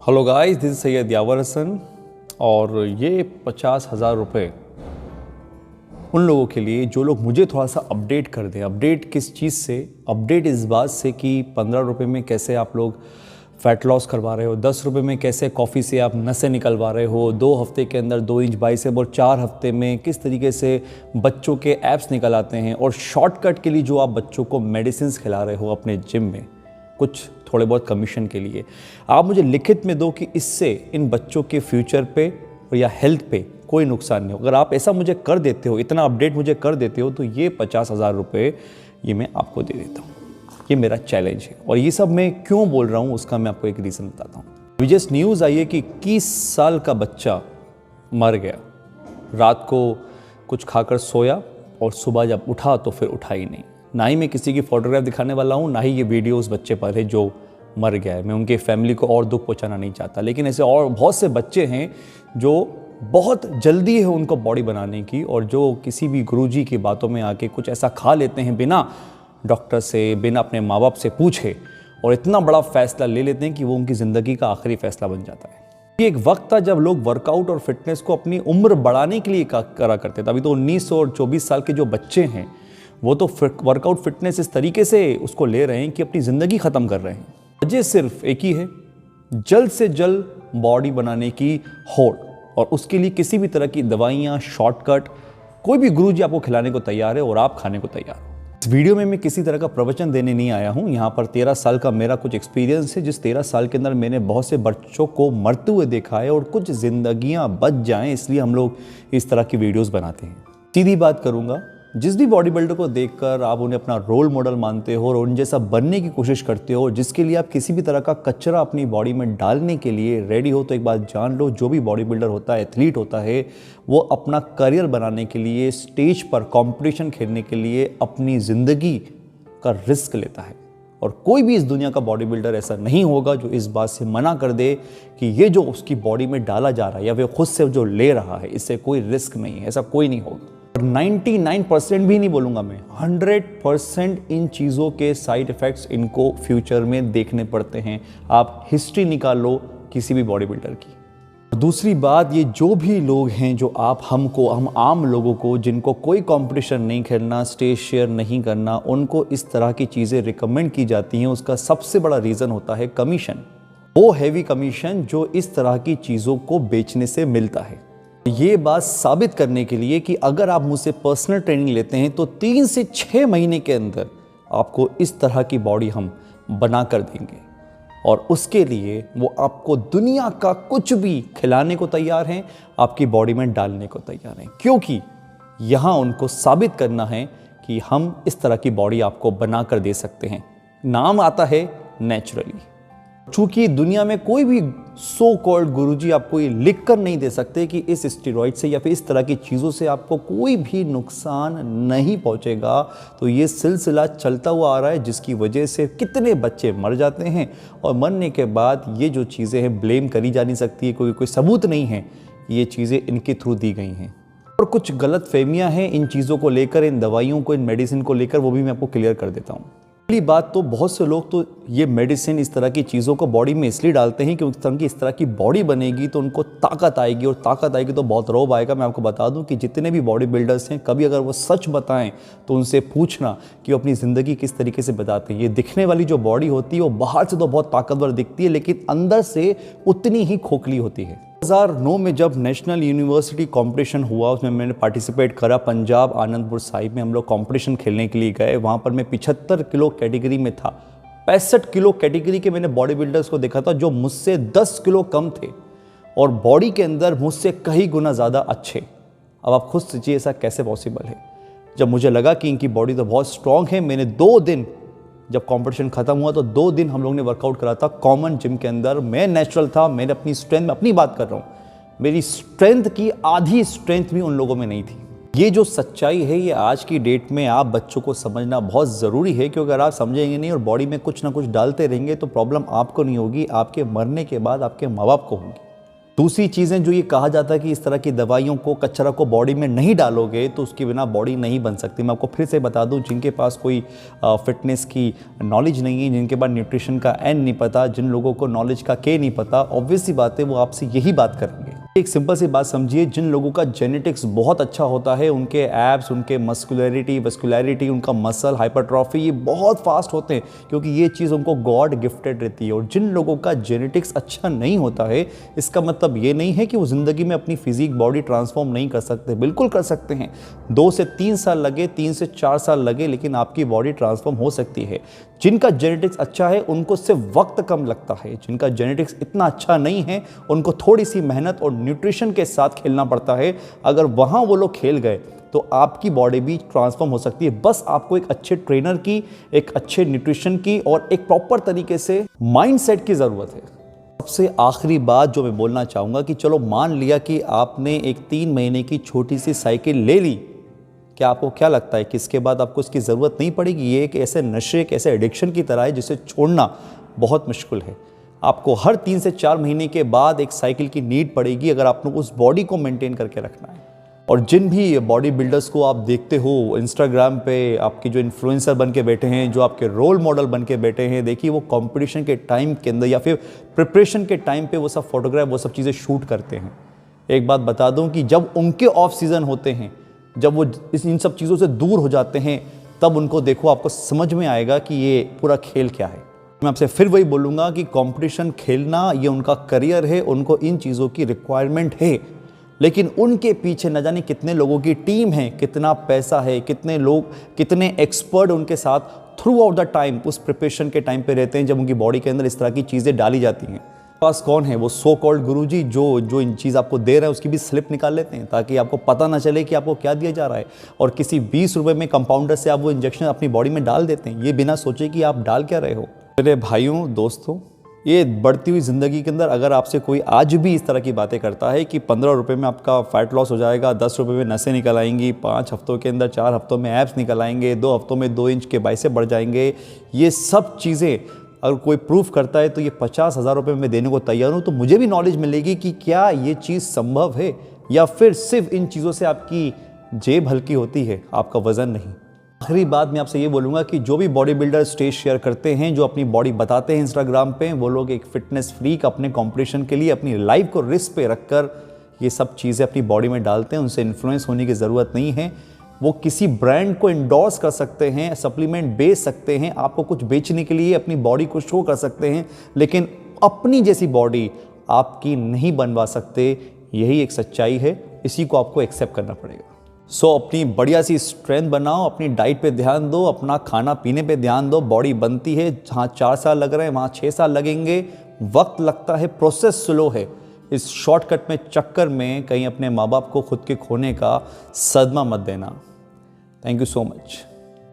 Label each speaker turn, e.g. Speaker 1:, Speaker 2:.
Speaker 1: Hello guys, this is Syed Yawar Hasan और ये 50,000 रुपये उन लोगों के लिए जो लोग मुझे थोड़ा सा अपडेट कर दें। अपडेट किस चीज़ से? अपडेट इस बात से कि 15 रुपये में कैसे आप लोग फैट लॉस करवा रहे हो, 10 रुपये में कैसे कॉफ़ी से आप नसें निकलवा रहे हो, 2 हफ्ते के अंदर 2 इंच बाइसेप और 4 हफ्ते में किस तरीके से बच्चों के एब्स निकल आते हैं, और शॉर्टकट के लिए जो आप बच्चों को मेडिसिन खिला रहे हो अपने जिम में कुछ थोड़े बहुत कमीशन के लिए। आप मुझे लिखित में दो कि इससे इन बच्चों के फ्यूचर पे और या हेल्थ पे कोई नुकसान नहीं हो। अगर आप ऐसा मुझे कर देते हो, इतना अपडेट मुझे कर देते हो, तो ये 50,000 रुपये ये मैं आपको दे देता हूँ। ये मेरा चैलेंज है। और ये सब मैं क्यों बोल रहा हूँ उसका मैं आपको एक रीज़न बताता हूँ। अभी जस्ट न्यूज़ आई है कि 21 साल का बच्चा मर गया। रात को कुछ खाकर सोया और सुबह जब उठा तो फिर उठा ही नहीं। ना ही मैं किसी की फोटोग्राफ दिखाने वाला हूँ, ना ही ये वीडियो उस बच्चे पर है जो मर गया है। मैं उनके फैमिली को और दुख पहुँचाना नहीं चाहता, लेकिन ऐसे और बहुत से बच्चे हैं जो बहुत जल्दी है उनको बॉडी बनाने की, और जो किसी भी गुरुजी की बातों में आके कुछ ऐसा खा लेते हैं बिना डॉक्टर से, बिना अपने माँ बाप से पूछे, और इतना बड़ा फैसला ले लेते हैं कि वो उनकी ज़िंदगी का आखिरी फैसला बन जाता है। ये एक वक्त था जब लोग वर्कआउट और फिटनेस को अपनी उम्र बढ़ाने के लिए करा करते थे। अभी तो 19 और 24 साल के जो बच्चे हैं वो तो वर्कआउट फिटनेस इस तरीके से उसको ले रहे हैं कि अपनी ज़िंदगी ख़त्म कर रहे हैं। वजह सिर्फ एक ही है, जल्द से जल्द बॉडी बनाने की होड़, और उसके लिए किसी भी तरह की दवाइयाँ, शॉर्टकट कोई भी गुरुजी आपको खिलाने को तैयार है और आप खाने को तैयार हो। इस वीडियो में मैं किसी तरह का प्रवचन देने नहीं आया हूँ। यहाँ पर 13 साल का मेरा कुछ एक्सपीरियंस है, जिस 13 साल के अंदर मैंने बहुत से बच्चों को मरते हुए देखा है, और कुछ जिंदगियाँ बच जाएं इसलिए हम लोग इस तरह की वीडियोस बनाते हैं। सीधी बात करूँगा, जिस भी बॉडी बिल्डर को देखकर आप उन्हें अपना रोल मॉडल मानते हो और उन जैसा बनने की कोशिश करते हो, जिसके लिए आप किसी भी तरह का कचरा अपनी बॉडी में डालने के लिए रेडी हो, तो एक बात जान लो, जो भी बॉडी बिल्डर होता है, एथलीट होता है, वो अपना करियर बनाने के लिए, स्टेज पर कंपटीशन खेलने के लिए अपनी ज़िंदगी का रिस्क लेता है। और कोई भी इस दुनिया का बॉडी बिल्डर ऐसा नहीं होगा जो इस बात से मना कर दे कि ये जो उसकी बॉडी में डाला जा रहा है या वे खुद से जो ले रहा है, इससे कोई रिस्क नहीं है। ऐसा कोई नहीं होगा। 99% भी नहीं बोलूँगा मैं, 100% इन चीज़ों के साइड इफ़ेक्ट्स इनको फ्यूचर में देखने पड़ते हैं। आप हिस्ट्री निकाल लो किसी भी बॉडी बिल्डर की। दूसरी बात, ये जो भी लोग हैं जो हम आम लोगों को, जिनको कोई कंपटीशन नहीं खेलना, स्टेज शेयर नहीं करना, उनको इस तरह की चीज़ें रिकमेंड की जाती हैं, उसका सबसे बड़ा रीज़न होता है कमीशन। वो हैवी कमीशन जो इस तरह की चीज़ों को बेचने से मिलता है। ये बात साबित करने के लिए कि अगर आप मुझसे पर्सनल ट्रेनिंग लेते हैं तो 3 से 6 महीने के अंदर आपको इस तरह की बॉडी हम बना कर देंगे, और उसके लिए वो आपको दुनिया का कुछ भी खिलाने को तैयार हैं, आपकी बॉडी में डालने को तैयार हैं, क्योंकि यहाँ उनको साबित करना है कि हम इस तरह की बॉडी आपको बना कर दे सकते हैं। नाम आता है नेचुरली। चूंकि दुनिया में कोई भी सो कॉल्ड गुरुजी आपको ये लिख कर नहीं दे सकते कि इस स्टेरॉइड से या फिर इस तरह की चीज़ों से आपको कोई भी नुकसान नहीं पहुंचेगा, तो ये सिलसिला चलता हुआ आ रहा है, जिसकी वजह से कितने बच्चे मर जाते हैं, और मरने के बाद ये जो चीज़ें हैं ब्लेम करी जा नहीं सकती है, कोई सबूत नहीं है, ये चीज़ें इनके थ्रू दी गई हैं। और कुछ गलत फहमियाँ हैं इन चीज़ों को लेकर, इन दवाइयों को, इन मेडिसिन को लेकर, वो भी मैं आपको क्लियर कर देता हूँ। पहली बात तो, बहुत से लोग तो ये मेडिसिन, इस तरह की चीज़ों को बॉडी में इसलिए डालते हैं कि उनकी इस तरह की बॉडी बनेगी तो उनको ताकत आएगी, और ताकत आएगी तो बहुत रौब आएगा। मैं आपको बता दूं कि जितने भी बॉडी बिल्डर्स हैं, कभी अगर वो सच बताएं तो उनसे पूछना कि वो अपनी ज़िंदगी किस तरीके से बताते हैं। ये दिखने वाली जो बॉडी होती है वो बाहर से तो बहुत ताकतवर दिखती है, लेकिन अंदर से उतनी ही खोखली होती है। 2009 में जब नेशनल यूनिवर्सिटी कंपटीशन हुआ, उसमें मैंने पार्टिसिपेट करा। पंजाब आनंदपुर साहिब में हम लोग कंपटीशन खेलने के लिए गए। वहाँ पर मैं 75 किलो कैटेगरी में था। 65 किलो कैटेगरी के मैंने बॉडी बिल्डर्स को देखा था जो मुझसे 10 किलो कम थे और बॉडी के अंदर मुझसे कई गुना ज़्यादा अच्छे। अब आप खुद सोचिए ऐसा कैसे पॉसिबल है। जब मुझे लगा कि इनकी बॉडी तो बहुत स्ट्रांग है, मैंने 2 दिन, जब कंपटीशन खत्म हुआ तो 2 दिन हम लोग ने वर्कआउट करा था कॉमन जिम के अंदर। मैं नेचुरल था, मैंने अपनी स्ट्रेंथ में, अपनी बात कर रहा हूँ, मेरी स्ट्रेंथ की आधी स्ट्रेंथ भी उन लोगों में नहीं थी। ये जो सच्चाई है, ये आज की डेट में आप बच्चों को समझना बहुत ज़रूरी है, क्योंकि अगर आप समझेंगे नहीं और बॉडी में कुछ ना कुछ डालते रहेंगे तो प्रॉब्लम आपको नहीं होगी, आपके मरने के बाद आपके माँ बाप को होगी। दूसरी चीज़ें जो ये कहा जाता है कि इस तरह की दवाइयों को, कचरा को बॉडी में नहीं डालोगे तो उसके बिना बॉडी नहीं बन सकती। मैं आपको फिर से बता दूं, जिनके पास कोई फिटनेस की नॉलेज नहीं है, जिनके पास न्यूट्रिशन का एन नहीं पता, जिन लोगों को नॉलेज का के नहीं पता, ऑब्वियस सी बात है वो आपसे यही बात करेंगे। एक सिंपल सी बात समझिए, जिन लोगों का जेनेटिक्स बहुत अच्छा होता है, उनके एब्स, उनके मस्कुलरिटी, वस्कुलरिटी, उनका मसल हाइपरट्रॉफी ये बहुत फास्ट होते हैं, क्योंकि ये चीज़ उनको गॉड गिफ्टेड रहती है। और जिन लोगों का जेनेटिक्स अच्छा नहीं होता है, इसका मतलब ये नहीं है कि वो ज़िंदगी में अपनी फिजिक बॉडी ट्रांसफॉर्म नहीं कर सकते। बिल्कुल कर सकते हैं। 2 से 3 साल लगे, 3 से 4 साल लगे, लेकिन आपकी बॉडी ट्रांसफॉर्म हो सकती है। जिनका जेनेटिक्स अच्छा है उनको सिर्फ वक्त कम लगता है। जिनका जेनेटिक्स इतना अच्छा नहीं है उनको थोड़ी सी मेहनत और न्यूट्रिशन के साथ खेलना पड़ता है। अगर वहाँ वो लोग खेल गए तो आपकी बॉडी भी ट्रांसफॉर्म हो सकती है। बस आपको एक अच्छे ट्रेनर की, एक अच्छे न्यूट्रिशन की और एक प्रॉपर तरीके से माइंडसेट की ज़रूरत है। सबसे आखिरी बात जो मैं बोलना चाहूँगा कि चलो मान लिया कि आपने एक 3 महीने की छोटी सी साइकिल ले ली, क्या आपको क्या लगता है कि इसके बाद आपको इसकी ज़रूरत नहीं पड़ेगी? ये एक ऐसे नशे, एक ऐसे एडिक्शन की तरह है जिसे छोड़ना बहुत मुश्किल है। आपको हर 3 से 4 महीने के बाद एक साइकिल की नीड पड़ेगी अगर आपने उस बॉडी को मेंटेन करके रखना है। और जिन भी बॉडी बिल्डर्स को आप देखते हो इंस्टाग्राम पे, आपके जो इन्फ्लुएंसर बन के बैठे हैं, जो आपके रोल मॉडल बन के बैठे हैं, देखिए वो कंपटीशन के टाइम के अंदर या फिर प्रिपरेशन के टाइम पे वो सब फोटोग्राफ, वो सब चीज़ें शूट करते हैं। एक बात बता दूं कि जब उनके ऑफ सीज़न होते हैं, जब वो इन सब चीज़ों से दूर हो जाते हैं, तब उनको देखो, आपको समझ में आएगा कि ये पूरा खेल क्या है। मैं आपसे फिर वही बोलूँगा कि कंपटीशन खेलना ये उनका करियर है, उनको इन चीज़ों की रिक्वायरमेंट है, लेकिन उनके पीछे न जाने कितने लोगों की टीम है, कितना पैसा है, कितने लोग, कितने एक्सपर्ट उनके साथ थ्रू आउट द टाइम उस प्रिपरेशन के टाइम पे रहते हैं जब उनकी बॉडी के अंदर इस तरह की चीज़ें डाली जाती हैं। पास कौन है वो सो कॉल्ड गुरुजी जो इन चीज़ आपको दे रहे हैं, उसकी भी स्लिप निकाल लेते हैं ताकि आपको पता ना चले कि आपको क्या दिया जा रहा है, और किसी 20 रुपये में कंपाउंडर से आप वो इंजेक्शन अपनी बॉडी में डाल देते हैं, ये बिना सोचे कि आप डाल क्या रहे हो। मेरे भाइयों दोस्तों, ये बढ़ती हुई ज़िंदगी के अंदर अगर आपसे कोई आज भी इस तरह की बातें करता है कि 15 रुपये में आपका फैट लॉस हो जाएगा, 10 रुपये में नसें निकल आएंगी, 5 हफ्तों के अंदर 4 हफ्तों में एब्स निकल आएंगे, 2 हफ्तों में 2 इंच के बाइसेप बढ़ जाएंगे, ये सब चीज़ें अगर कोई प्रूफ करता है तो ये 50,000 रुपये में देने को तैयार हूँ। तो मुझे भी नॉलेज मिलेगी कि क्या ये चीज़ संभव है या फिर सिर्फ इन चीज़ों से आपकी जेब हल्की होती है, आपका वज़न नहीं। आखिरी बात मैं आपसे ये बोलूँगा कि जो भी बॉडी बिल्डर स्टेज शेयर करते हैं, जो अपनी बॉडी बताते हैं इंस्टाग्राम पे, वो लोग एक फिटनेस फ्रीक अपने कंपटीशन के लिए अपनी लाइफ को रिस्क पे रखकर ये सब चीज़ें अपनी बॉडी में डालते हैं। उनसे इन्फ्लुएंस होने की ज़रूरत नहीं है। वो किसी ब्रांड को इंडोर्स कर सकते हैं, सप्लीमेंट बेच सकते हैं, आपको कुछ बेचने के लिए अपनी बॉडी को शो कर सकते हैं, लेकिन अपनी जैसी बॉडी आपकी नहीं बनवा सकते। यही एक सच्चाई है, इसी को आपको एक्सेप्ट करना पड़ेगा। सो अपनी बढ़िया सी स्ट्रेंथ बनाओ, अपनी डाइट पे ध्यान दो, अपना खाना पीने पे ध्यान दो। बॉडी बनती है, जहाँ 4 साल लग रहे हैं वहाँ 6 साल लगेंगे। वक्त लगता है, प्रोसेस स्लो है। इस शॉर्टकट में, चक्कर में कहीं अपने माँ बाप को खुद के खोने का सदमा मत देना। Thank you so much.